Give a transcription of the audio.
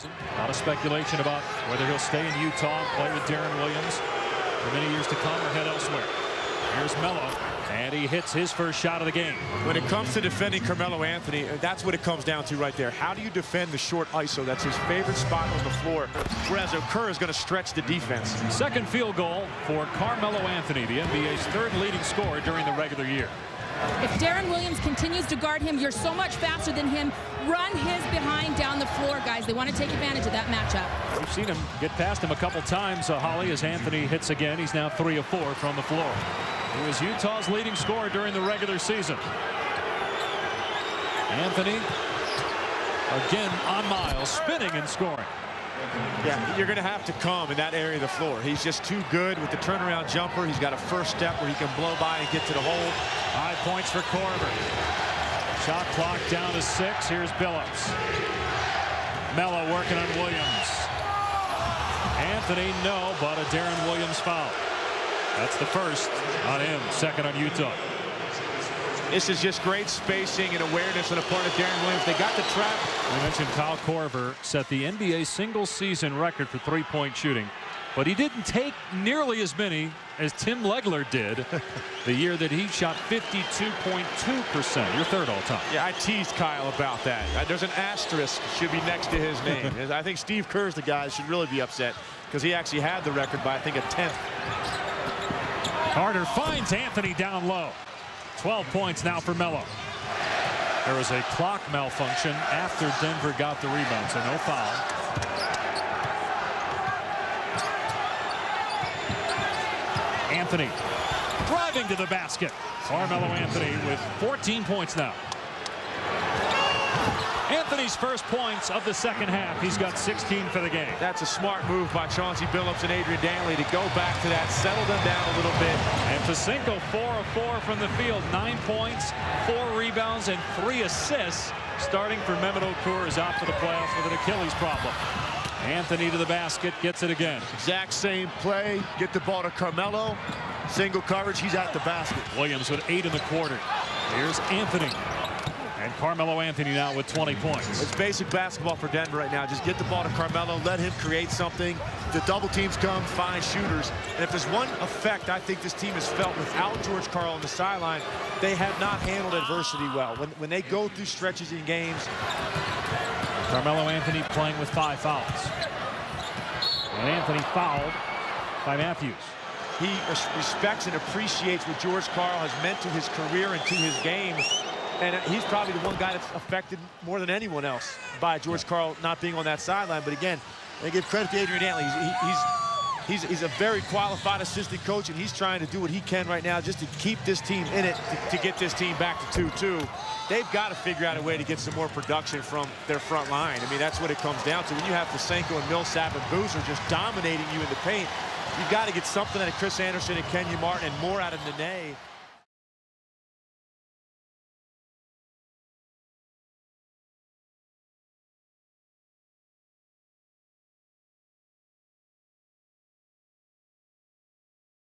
A lot of speculation about whether he'll stay in Utah and play with Darren Williams for many years to come or head elsewhere. Here's Melo, and he hits his first shot of the game. When it comes to defending Carmelo Anthony, that's what it comes down to right there. How do you defend the short ISO? That's his favorite spot on the floor, whereas Kerr is going to stretch the defense. Second field goal for Carmelo Anthony, the NBA's third leading scorer during the regular year. If Darren Williams continues to guard him, you're so much faster than him. Run his behind down the floor, guys. They want to take advantage of that matchup. We've seen him get past him a couple times, Holly, as Anthony hits again. He's now 3 of 4 from the floor. He was Utah's leading scorer during the regular season. Anthony, again on Miles, spinning and scoring. Yeah, you're going to have to come in that area of the floor. He's just too good with the turnaround jumper. He's got a first step where he can blow by and get to the hole. 5 points for Korver. Shot clock down to 6. Here's Billups. Melo working on Williams. Anthony, no, but a Darren Williams foul. That's the first on him, second on Utah. This is just great spacing and awareness on the part of Darren Williams. They got the trap. We mentioned Kyle Korver set the NBA single-season record for three-point shooting, but he didn't take nearly as many as Tim Legler did the year that he shot 52.2%. Your third all-time. Yeah, I teased Kyle about that. There's an asterisk should be next to his name. I think Steve Kerr's the guy that should really be upset because he actually had the record by, I think, a 10th. Carter finds Anthony down low. 12 points now for Melo. There was a clock malfunction after Denver got the rebound, so no foul. Anthony driving to the basket. Carmelo Anthony with 14 points now. Anthony's first points of the second half. He's got 16 for the game. That's a smart move by Chauncey Billups and Adrian Dantley to go back to that, settle them down a little bit. And Pacinko 4 of 4 from the field. 9 points, 4 rebounds, and 3 assists. Starting for Mehmet Okur is out for the playoffs with an Achilles problem. Anthony to the basket, gets it again. Exact same play. Get the ball to Carmelo. Single coverage, he's at the basket. Williams with 8 in the quarter. Here's Anthony. And Carmelo Anthony now with 20 points. It's basic basketball for Denver right now. Just get the ball to Carmelo, let him create something. The double teams come, find shooters. And if there's one effect I think this team has felt without George Karl on the sideline, they have not handled adversity well. When they go through stretches in games. Carmelo Anthony playing with 5 fouls. And Anthony fouled by Matthews. He respects and appreciates what George Karl has meant to his career and to his game. And he's probably the one guy that's affected more than anyone else by George Karl not being on that sideline. But again, they give credit to Adrian Dantley. He's a very qualified assistant coach, and he's trying to do what he can right now just to keep this team in it, to get this team back to 2-2. They've got to figure out a way to get some more production from their front line. I mean, that's what it comes down to. When you have Pacinko and Millsap and Boozer just dominating you in the paint, you've got to get something out of Chris Anderson and Kenya Martin and more out of Nene.